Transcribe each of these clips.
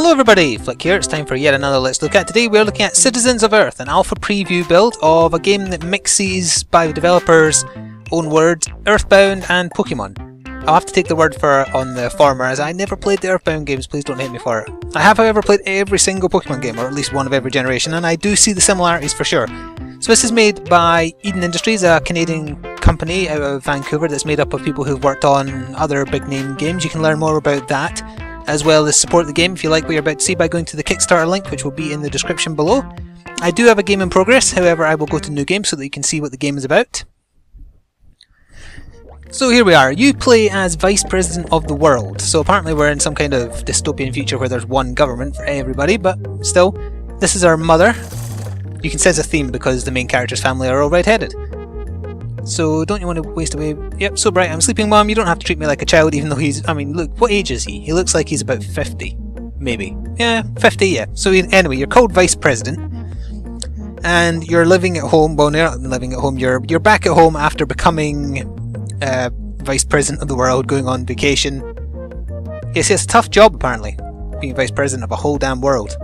Hello everybody, Flick here. It's time for yet another Let's Look At. Today we're looking at Citizens of Earth, an alpha preview build of a game that mixes, by the developers' own words, Earthbound and Pokemon. I'll have to take the word for it on the former, as I never played the Earthbound games, please don't hate me for it. I have however played every single Pokemon game, or at least one of every generation, and I do see the similarities for sure. So this is made by Eden Industries, a Canadian company out of Vancouver that's made up of people who've worked on other big name games. You can learn more about that, as well as support the game if you like what you're about to see by going to the Kickstarter link, which will be in the description below. I do have a game in progress, however I will go to new game so that you can see what the game is about. So here we are. You play as Vice President of the world. So apparently we're in some kind of dystopian future where there's one government for everybody, but still, this is our mother. You can sense a theme because the main character's family are all red-headed. So don't you want to waste away? Yep, so bright. I'm sleeping, Mom. You don't have to treat me like a child, even though he's... I mean, look, what age is he? He looks like he's about 50. Maybe. Yeah, 50, yeah. So anyway, you're called Vice President. And you're living at home. Well, you're not living at home. You're back at home after becoming Vice President of the world, going on vacation. Yes, it's a tough job, apparently, being Vice President of a whole damn world.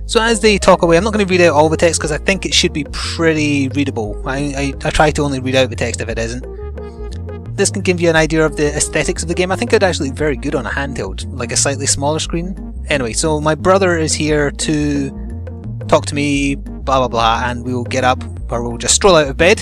So as they talk away, I'm not going to read out all the text because I think it should be pretty readable. I try to only read out the text if it isn't. This can give you an idea of the aesthetics of the game. I think it'd actually look very good on a handheld, like a slightly smaller screen. Anyway, so my brother is here to talk to me, blah blah blah, and we will get up, or we'll just stroll out of bed.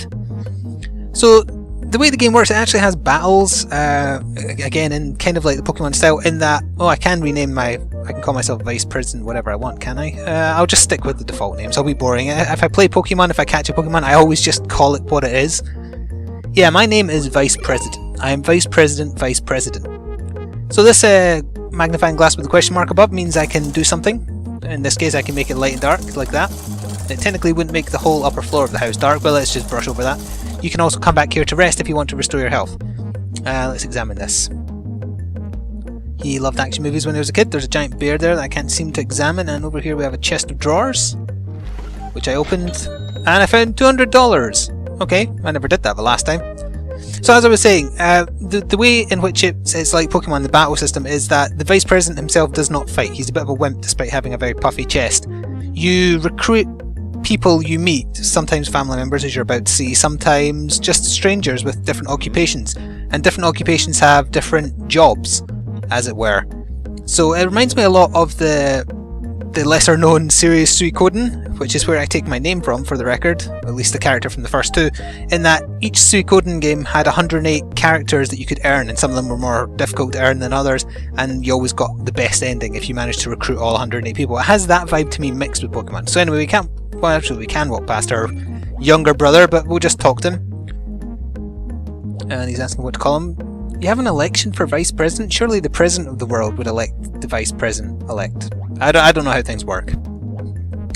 So the way the game works, it actually has battles, again in kind of like the Pokemon style, in that, oh, I can rename I can call myself Vice President whatever I want, can I? I'll just stick with the default names, I'll be boring. If I play Pokemon, if I catch a Pokemon, I always just call it what it is. Yeah, my name is Vice President. I am Vice President, Vice President. So this magnifying glass with the question mark above means I can do something. In this case I can make it light and dark, like that. It technically wouldn't make the whole upper floor of the house dark, but let's just brush over that. You can also come back here to rest if you want to restore your health. Let's examine this. He loved action movies when he was a kid. There's a giant bear there that I can't seem to examine, and over here we have a chest of drawers, which I opened, and I found $200! Okay, I never did that the last time. So as I was saying, the way in which it's like Pokemon, the battle system, is that the Vice President himself does not fight. He's a bit of a wimp despite having a very puffy chest. You recruit people you meet, sometimes family members as you're about to see, sometimes just strangers with different occupations, and different occupations have different jobs, as it were. So it reminds me a lot of the lesser known series Suikoden, which is where I take my name from, for the record, at least the character from the first two, in that each Suikoden game had 108 characters that you could earn, and some of them were more difficult to earn than others, and you always got the best ending if you managed to recruit all 108 people. It has that vibe to me mixed with Pokemon. So anyway, we can't, well actually we can walk past our younger brother, but we'll just talk to him. And he's asking what to call him. You have an election for Vice President? Surely the President of the world would elect the Vice President-elect. I don't know how things work.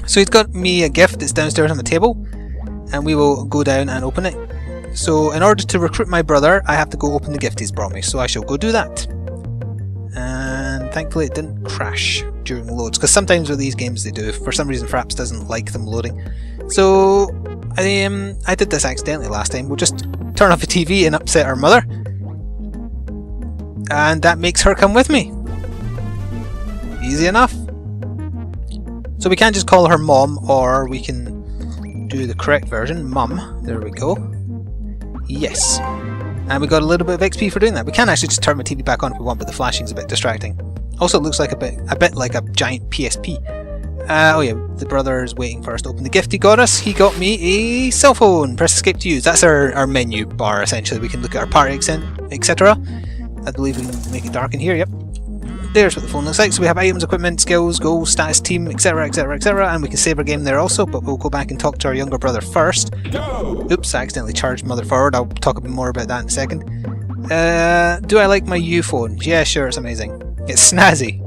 So he's got me a gift that's downstairs on the table, and we will go down and open it. So in order to recruit my brother, I have to go open the gift he's brought me, so I shall go do that. And thankfully it didn't crash during loads, because sometimes with these games they do. For some reason Fraps doesn't like them loading. So I did this accidentally last time. We'll just turn off the TV and upset our mother, and that makes her come with me. Easy enough. So we can just call her Mom, or we can do the correct version, Mum. There we go. Yes. And we got a little bit of XP for doing that. We can actually just turn my TV back on if we want, but the flashing's a bit distracting. Also, it looks like a bit like a giant PSP. Oh yeah, the brother is waiting for us to open the gift he got us. He got me a cell phone. Press escape to use. That's our menu bar, essentially. We can look at our party, etc. I believe we can make it dark in here, yep. There's what the phone looks like. So we have items, equipment, skills, goals, status, team, etc, etc, etc, and we can save our game there also, but we'll go back and talk to our younger brother first. Go! Oops, I accidentally charged mother forward. I'll talk a bit more about that in a second. Do I like my U phone? Yeah, sure, it's amazing. It's snazzy.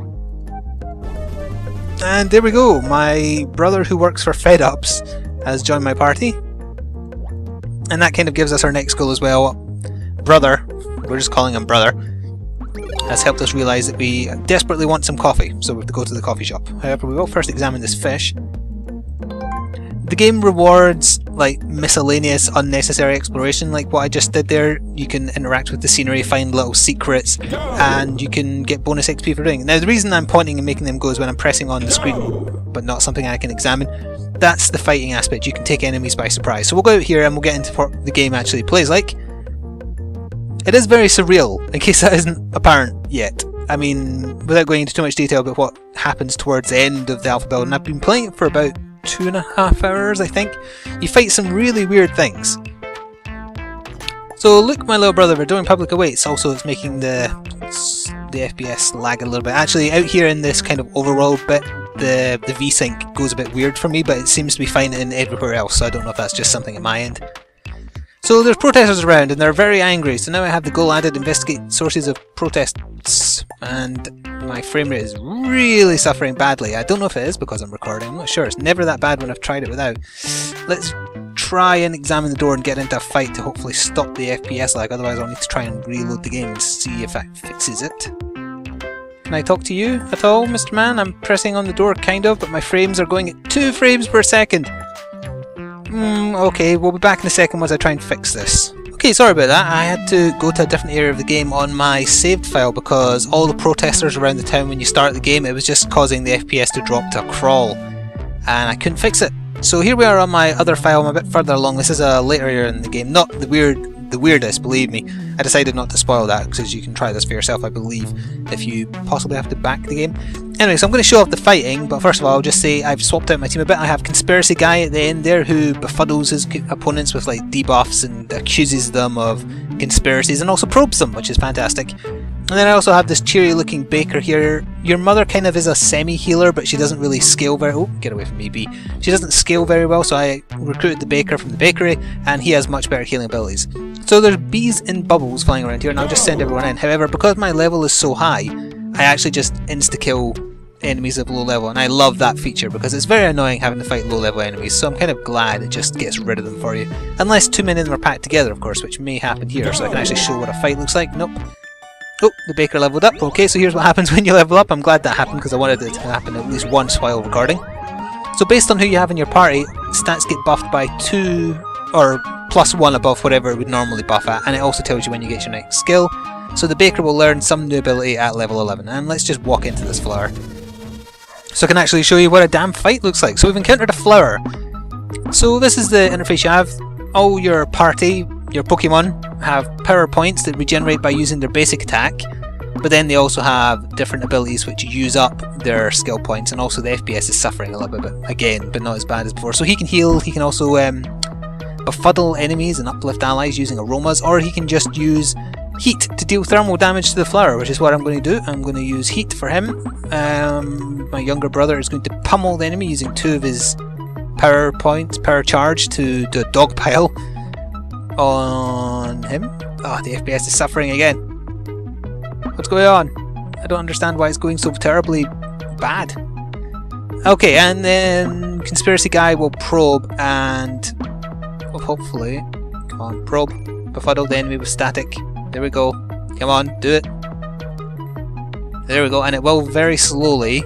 And there we go. My brother who works for FedUps has joined my party. And that kind of gives us our next goal as well. Brother, we're just calling him brother, has helped us realise that we desperately want some coffee, so we have to go to the coffee shop. However, we will first examine this fish. The game rewards like miscellaneous unnecessary exploration like what I just did there. You can interact with the scenery, find little secrets, and you can get bonus XP for doing it. Now the reason I'm pointing and making them go is when I'm pressing on the screen but not something I can examine. That's the fighting aspect. You can take enemies by surprise. So we'll go out here and we'll get into what the game actually plays like. It is very surreal, in case that isn't apparent yet. I mean, without going into too much detail about what happens towards the end of the alpha build, and I've been playing it for about 2.5 hours, I think. You fight some really weird things. So look, my little brother, we're doing public awaits. Also, it's making the FPS lag a little bit. Actually, out here in this kind of overworld bit, the VSync goes a bit weird for me, but it seems to be fine in everywhere else, so I don't know if that's just something at my end. So there's protesters around and they're very angry, so now I have the goal added, investigate sources of protests, and my frame rate is really suffering badly. I don't know if it is because I'm recording, I'm not sure. It's never that bad when I've tried it without. Let's try and examine the door and get into a fight to hopefully stop the FPS lag, otherwise I'll need to try and reload the game and see if that fixes it. Can I talk to you at all, Mr. Man? I'm pressing on the door kind of, but my frames are going at 2 frames per second. Okay, we'll be back in a second once I try and fix this. Okay, sorry about that. I had to go to a different area of the game on my saved file because all the protesters around the town when you start the game, it was just causing the FPS to drop to a crawl. And I couldn't fix it. So here we are on my other file. I'm a bit further along. This is a later area in the game. Not the weirdest, believe me. I decided not to spoil that because you can try this for yourself, I believe, if you possibly have to back the game. Anyway, so I'm going to show off the fighting, but first of all I'll just say I've swapped out my team a bit. I have Conspiracy Guy at the end there who befuddles his opponents with like debuffs and accuses them of conspiracies and also probes them, which is fantastic. And then I also have this cheery looking baker here. Your mother kind of is a semi-healer, but she doesn't really scale very... Oh, get away from me, B. She doesn't scale very well, so I recruited the baker from the bakery, and he has much better healing abilities. So there's bees in bubbles flying around here, and I'll just send everyone in. However, because my level is so high, I actually just insta-kill enemies of low level, and I love that feature because it's very annoying having to fight low level enemies, so I'm kind of glad it just gets rid of them for you. Unless too many of them are packed together, of course, which may happen here, so I can actually show what a fight looks like. Nope. Oh, the baker leveled up. Okay, so here's what happens when you level up. I'm glad that happened because I wanted it to happen at least once while recording. So based on who you have in your party, stats get buffed by 2 or +1 above whatever it would normally buff at, and it also tells you when you get your next skill. So the baker will learn some new ability at level 11, and let's just walk into this flower. So I can actually show you what a damn fight looks like. So we've encountered a flower. So this is the interface you have. All your party, your Pokemon, have power points that regenerate by using their basic attack, but then they also have different abilities which use up their skill points, and also the FPS is suffering a little bit again, but not as bad as before. So he can heal, he can also befuddle enemies and uplift allies using aromas, or he can just use heat to deal thermal damage to the flower, which is what I'm going to do. I'm going to use heat for him. My younger brother is going to pummel the enemy using 2 of his power points, power charge, to do a dog pile on him. Oh, the FPS is suffering again. What's going on? I don't understand why it's going so terribly bad. Okay, and then Conspiracy Guy will probe and hopefully, come on, probe, befuddle the enemy with static. There we go. Come on, do it. There we go, and it will very slowly,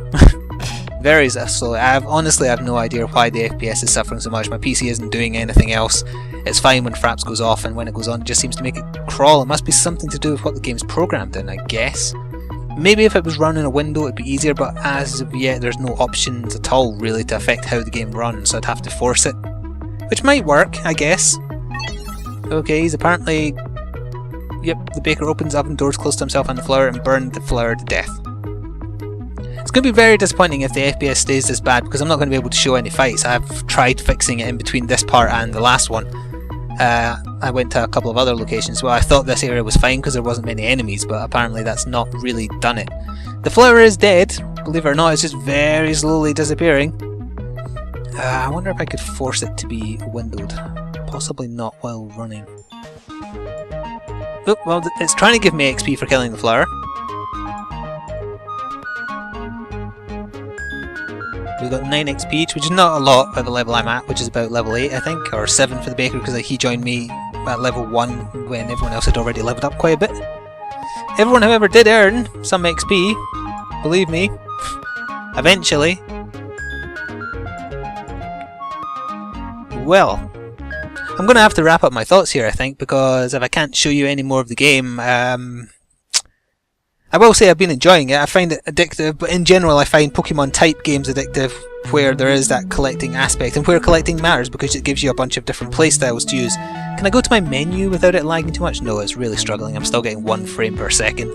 very slowly. Honestly, I have no idea why the FPS is suffering so much. My PC isn't doing anything else. It's fine when Fraps goes off, and when it goes on, it just seems to make it crawl. It must be something to do with what the game's programmed in, I guess. Maybe if it was run in a window, it'd be easier, but as of yet, there's no options at all, really, to affect how the game runs, so I'd have to force it. Which might work, I guess. Okay, he's apparently... Yep, the baker opens oven doors close to himself and the flower and burned the flower to death. It's going to be very disappointing if the FPS stays this bad because I'm not going to be able to show any fights. I've tried fixing it in between this part and the last one. I went to a couple of other locations. Well, I thought this area was fine because there wasn't many enemies, but apparently that's not really done it. The flower is dead, believe it or not, it's just very slowly disappearing. I wonder if I could force it to be windowed. Possibly not while running. Oh, well, it's trying to give me XP for killing the flower. We've got 9 XP each, which is not a lot at the level I'm at, which is about level 8 I think, or 7 for the baker because he joined me at level 1 when everyone else had already leveled up quite a bit. Everyone however did earn some XP, believe me, well, I'm going to have to wrap up my thoughts here, I think, because if I can't show you any more of the game, I will say I've been enjoying it. I find it addictive, but in general I find Pokemon type games addictive where there is that collecting aspect and where collecting matters because it gives you a bunch of different playstyles to use. Can I go to my menu without it lagging too much? No, it's really struggling. I'm still getting 1 frame per second.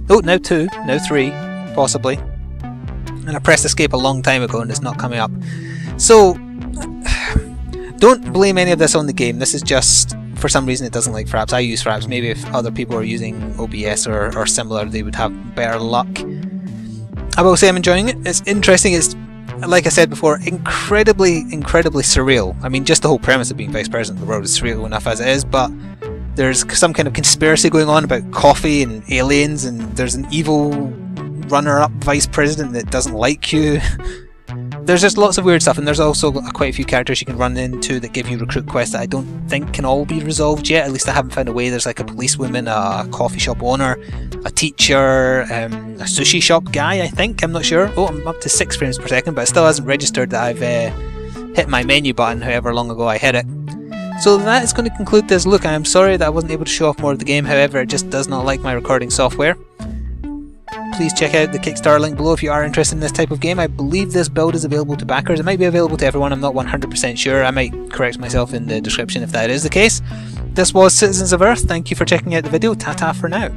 Oh, now 2, now 3, possibly. And I pressed escape a long time ago and it's not coming up. So, don't blame any of this on the game. This is just, for some reason it doesn't like Fraps. I use Fraps. Maybe if other people are using OBS or similar, they would have better luck. I will say I'm enjoying it. It's interesting. It's, like I said before, incredibly surreal. I mean, just the whole premise of being Vice President of the world is surreal enough as it is, but there's some kind of conspiracy going on about coffee and aliens, and there's an evil runner-up Vice President that doesn't like you. There's just lots of weird stuff, and there's also quite a few characters you can run into that give you recruit quests that I don't think can all be resolved yet. At least I haven't found a way. There's like a policewoman, a coffee shop owner, a teacher, a sushi shop guy, I think. I'm not sure. Oh, I'm up to 6 frames per second, but it still hasn't registered that I've hit my menu button however long ago I hit it. So that is going to conclude this look. I am sorry that I wasn't able to show off more of the game, however it just does not like my recording software. Please check out the Kickstarter link below if you are interested in this type of game. I believe this build is available to backers. It might be available to everyone, I'm not 100% sure. I might correct myself in the description if that is the case. This was Citizens of Earth. Thank you for checking out the video. Ta-ta for now.